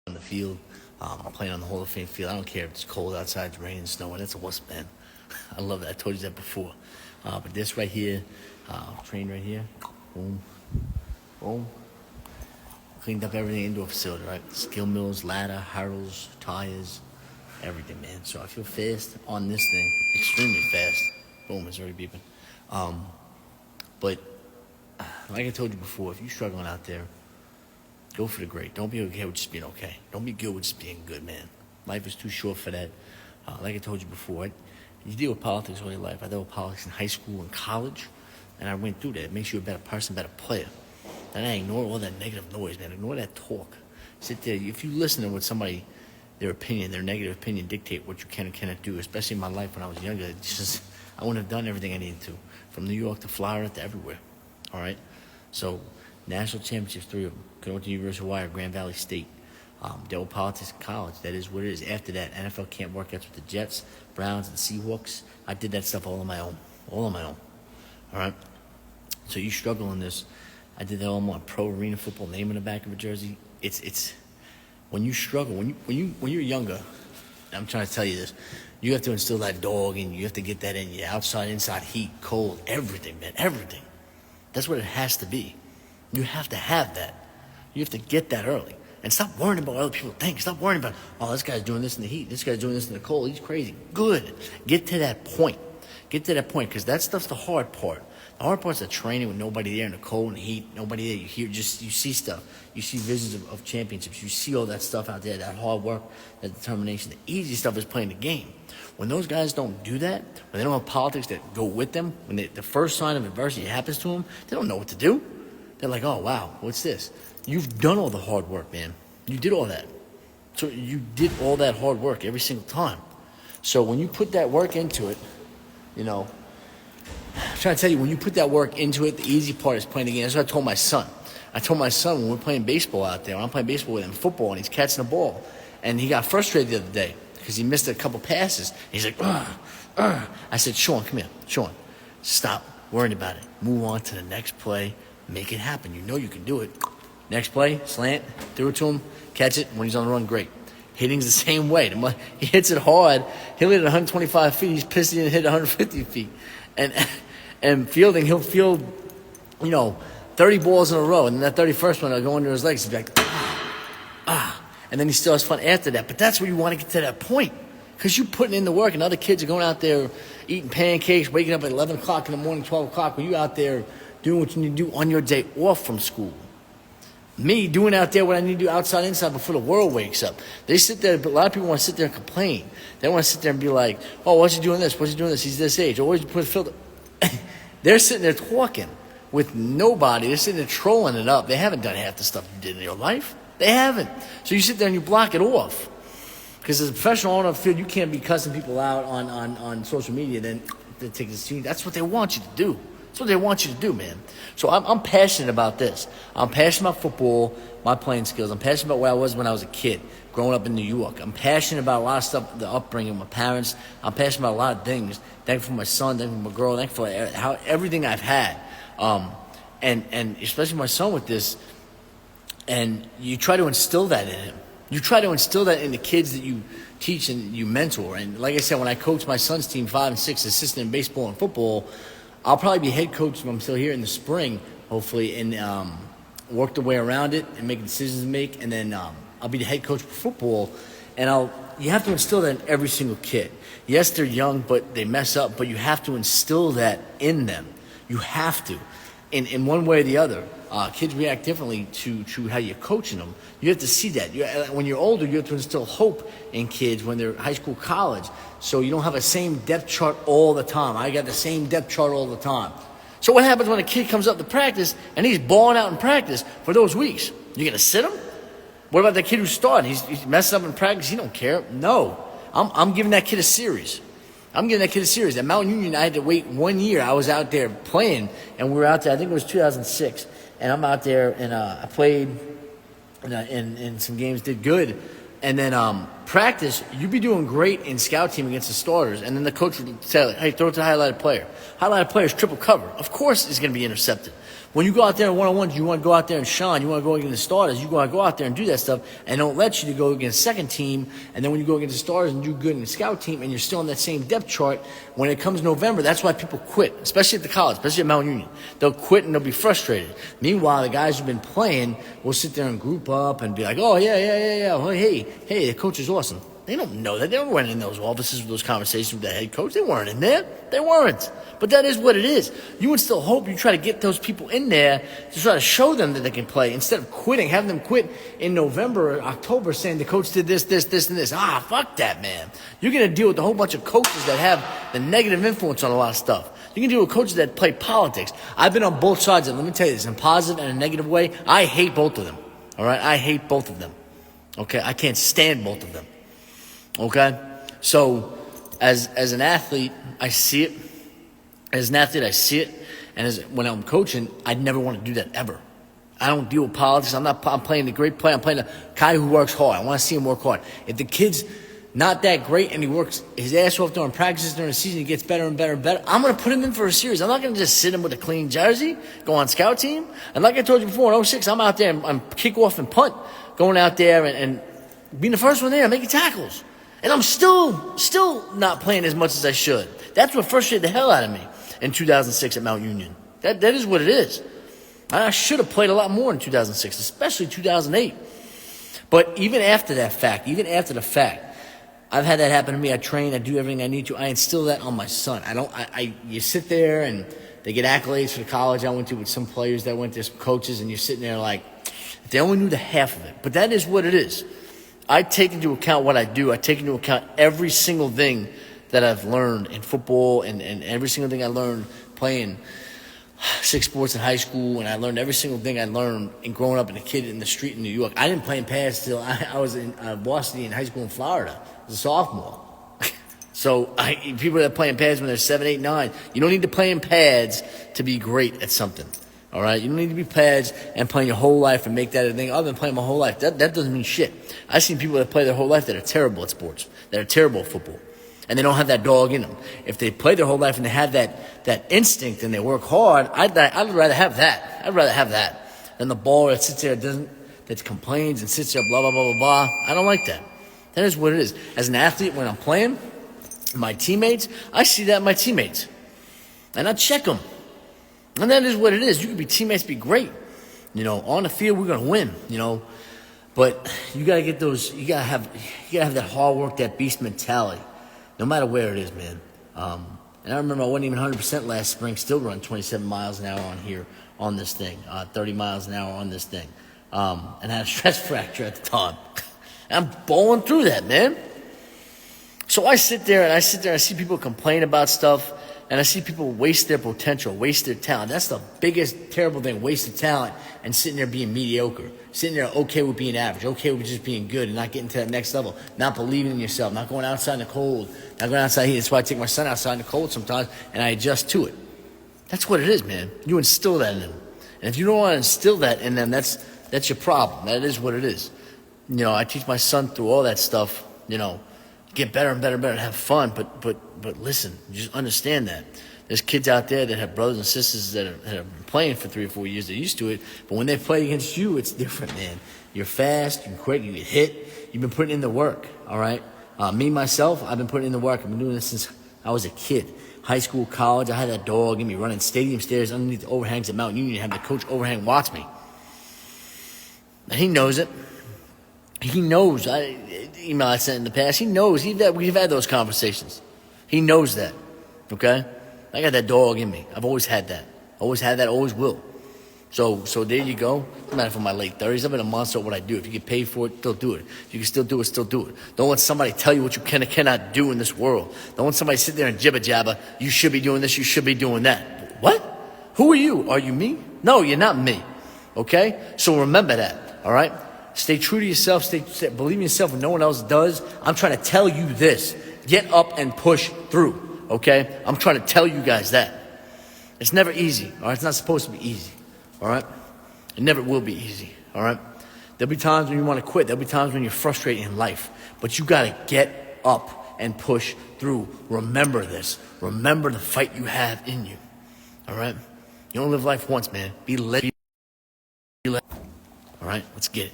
on the field. I'm playing on the Hall of Fame field. I don't care if it's cold outside, it's raining, snowing. It's a wasp, man. I love that. I told you that before. But this right here, train right here, boom, boom. Cleaned up everything indoor facility, right? Skill mills, ladder, hurdles, tires, everything, man. So I feel fast on this thing, extremely fast. Boom, it's already beeping. But like I told you before, if you're struggling out there, go for the great. Don't be okay with just being okay. Don't be good with just being good, man. Life is too short for that. Like I told you before, you deal with politics all your life. I dealt with politics in high school and college, and I went through that. It makes you a better person, better player. And I ignore all that negative noise, man. Ignore that talk. Sit there. If you listen to what somebody, their opinion, their negative opinion dictate what you can and cannot do, especially in my life when I was younger, I wouldn't have done everything I needed to, from New York to Florida to everywhere. All right? So, national championships, 3 of them. Could have went to University of Hawaii, Grand Valley State. Dealt with politics in college. That is what it is. After that, NFL camp workouts with the Jets, Browns, and Seahawks. I did that stuff all on my own. All on my own. All right? So you struggle in this. I did that all on pro arena football, name in the back of a jersey. It's when you struggle, when you're younger, I'm trying to tell you this, you have to instill that dog in you. You have to get that in you. Outside, inside, heat, cold, everything, man, everything. That's what it has to be. You have to have that. You have to get that early. And stop worrying about what other people think. Stop worrying about, oh, this guy's doing this in the heat. This guy's doing this in the cold. He's crazy. Good. Get to that point. Get to that point, because that stuff's the hard part. The hard part's the training with nobody there in the cold and the heat. Nobody there. You see stuff. You see visions of championships. You see all that stuff out there, that hard work, that determination. The easy stuff is playing the game. When those guys don't do that, when they don't have politics that go with them, when the first sign of adversity happens to them, they don't know what to do. They're like, oh, wow, what's this? You've done all the hard work, man. You did all that. So you did all that hard work every single time. So when you put that work into it, I'm trying to tell you, when you put that work into it, the easy part is playing the game. That's what I told my son. I told my son when we're playing baseball out there, when I'm playing baseball with him, football, and he's catching the ball, and he got frustrated the other day because he missed a couple passes. He's like, I said, Sean, come here. Sean, stop worrying about it. Move on to the next play. Make it happen. You know you can do it. Next play, slant, throw it to him, catch it. When he's on the run, great. Hitting's the same way. He hits it hard. He'll hit it 125 feet. He's pissed he didn't hit 150 feet. And fielding, he'll field, 30 balls in a row. And then that 31st one will go under his legs. He'll be like, And then he still has fun after that. But that's where you want to get to that point. Because you're putting in the work, and other kids are going out there eating pancakes, waking up at 11 o'clock in the morning, 12 o'clock, when you out there doing what you need to do on your day off from school. Me doing out there what I need to do outside, inside before the world wakes up. They sit there, but a lot of people want to sit there and complain. They want to sit there and be like, oh, what's he doing this? What's he doing this? He's this age. Always put a filter. They're sitting there talking with nobody. They're sitting there trolling it up. They haven't done half the stuff you did in your life. They haven't. So you sit there and you block it off. Because as a professional on the field, you can't be cussing people out on social media. Then they take this. That's what they want you to do. That's what they want you to do, man. So I'm passionate about this. I'm passionate about football, my playing skills. I'm passionate about where I was when I was a kid, growing up in New York. I'm passionate about a lot of stuff, the upbringing, my parents. I'm passionate about a lot of things. Thankful for my son, thankful for my girl, thankful for everything I've had. And especially my son with this. And you try to instill that in him. You try to instill that in the kids that you teach and you mentor. And like I said, when I coach my son's team, 5 and 6, assistant in baseball and football, I'll probably be head coach when I'm still here in the spring, hopefully, and work the way around it and make decisions to make. And then I'll be the head coach for football. And you have to instill that in every single kid. Yes, they're young, but they mess up. But you have to instill that in them. You have to, in one way or the other. Kids react differently to how you're coaching them. You have to see that. When you're older, you have to instill hope in kids when they're high school, college. So you don't have the same depth chart all the time. I got the same depth chart all the time. So what happens when a kid comes up to practice and he's balling out in practice for those weeks? You going to sit him? What about that kid who's starting? He's messing up in practice. He don't care. No. I'm giving that kid a series. At Mount Union, I had to wait 1 year. I was out there playing, and we were out there, I think it was 2006. And I'm out there, and I played in some games, did good. And then practice, you'd be doing great in scout team against the starters. And then the coach would say, hey, throw it to the highlighted player. Highlighted player is triple cover. Of course it's going to be intercepted. When you go out there in one-on-ones, you want to go out there and shine. You want to go against the starters. You want to go out there and do that stuff, and don't let you to go against second team. And then when you go against the starters and do good in the scout team, and you're still on that same depth chart, when it comes November, that's why people quit, especially at the college, especially at Mount Union. They'll quit and they'll be frustrated. Meanwhile, the guys who've been playing will sit there and group up and be like, oh, yeah. Oh, hey, the coach is awesome. They don't know that. They weren't in those offices with those conversations with the head coach. They weren't in there. They weren't. But that is what it is. You would still hope you try to get those people in there to try to show them that they can play instead of quitting, having them quit in November or October saying the coach did this, and this. Fuck that, man. You're going to deal with a whole bunch of coaches that have the negative influence on a lot of stuff. You can deal with coaches that play politics. I've been on both sides of it. Let me tell you this, in a positive and a negative way. I hate both of them. All right? I hate both of them. Okay? I can't stand both of them. Okay? So, as an athlete, I see it. As an athlete, I see it. And when I'm coaching, I'd never want to do that ever. I don't deal with politics. I'm playing the great play. I'm playing the guy who works hard. I want to see him work hard. If the kid's not that great and he works his ass off during practices during the season, he gets better and better and better, I'm going to put him in for a series. I'm not going to just sit him with a clean jersey, go on scout team. And like I told you before, in 06, I'm out there and I'm kick off and punt, going out there and being the first one there, making tackles. And I'm still not playing as much as I should. That's what frustrated the hell out of me in 2006 at Mount Union. That is what it is. I should have played a lot more in 2006, especially 2008. But even after the fact, I've had that happen to me. I train, I do everything I need to. I instill that on my son. You sit there and they get accolades for the college I went to with some players that went there, some coaches, and you're sitting there like, if they only knew the half of it. But that is what it is. I take into account what I do. I take into account every single thing that I've learned in football and every single thing I learned playing 6 sports in high school, and I learned every single thing I learned in growing up as a kid in the street in New York. I didn't play in pads till I was in varsity in high school in Florida as a sophomore. So people that play in pads when they're 7, 8, 9, you don't need to play in pads to be great at something. All right? You don't need to be pads and playing your whole life and make that a thing. Other than playing my whole life, that doesn't mean shit. I've seen people that play their whole life that are terrible at sports, that are terrible at football, and they don't have that dog in them. If they play their whole life and they have that instinct and they work hard, I'd rather have that. I'd rather have that than the ball that sits there that complains and sits there blah, blah, blah, blah, blah. I don't like that. That is what it is. As an athlete, when I'm playing, my teammates, I see that in my teammates. And I check them. And that is what it is. You can be teammates, be great. On the field, we're going to win, But you got to get those, you got to have that hard work, that beast mentality, no matter where it is, man. And I remember I wasn't even 100% last spring, still running 27 miles an hour on this thing, 30 miles an hour on this thing. And had a stress fracture at the time. And I'm bowling through that, man. So I sit there and I see people complain about stuff. And I see people waste their potential, waste their talent. That's the biggest terrible thing, wasted talent and sitting there being mediocre. Sitting there okay with being average, okay with just being good and not getting to that next level. Not believing in yourself, not going outside in the cold, not going outside heat. That's why I take my son outside in the cold sometimes and I adjust to it. That's what it is, man. You instill that in them. And if you don't want to instill that in them, that's your problem. That is what it is. I teach my son through all that stuff, get better and better and better and have fun, but listen, just understand that there's kids out there that have brothers and sisters that have been playing for 3 or 4 years. They're used to it, but when they play against you, it's different, man. You're fast, you're quick, you get hit. You've been putting in the work, all right? Me, myself, I've been putting in the work. I've been doing this since I was a kid. High school, college, I had that dog in me running stadium stairs underneath the overhangs at Mount Union, having the coach overhang watch me. And he knows it. He knows. Email I sent in the past. He knows. We've had those conversations. He knows that. Okay? I got that dog in me. I've always had that. Always had that. Always will. So there you go. No matter from my late 30s, I've been a monster at what I do. If you get paid for it, still do it. If you can still do it, still do it. Don't let somebody tell you what you can and cannot do in this world. Don't let somebody sit there and jibber jabber. You should be doing this. You should be doing that. What? Who are you? Are you me? No, you're not me. Okay? So remember that. All right? Stay true to yourself. Believe in yourself when no one else does. I'm trying to tell you this. Get up and push through. Okay? I'm trying to tell you guys that. It's never easy. All right? It's not supposed to be easy. All right? It never will be easy. All right? There'll be times when you want to quit. There'll be times when you're frustrated in life. But you got to get up and push through. Remember this. Remember the fight you have in you. All right? You only live life once, man. Be lit. All right, let's get it.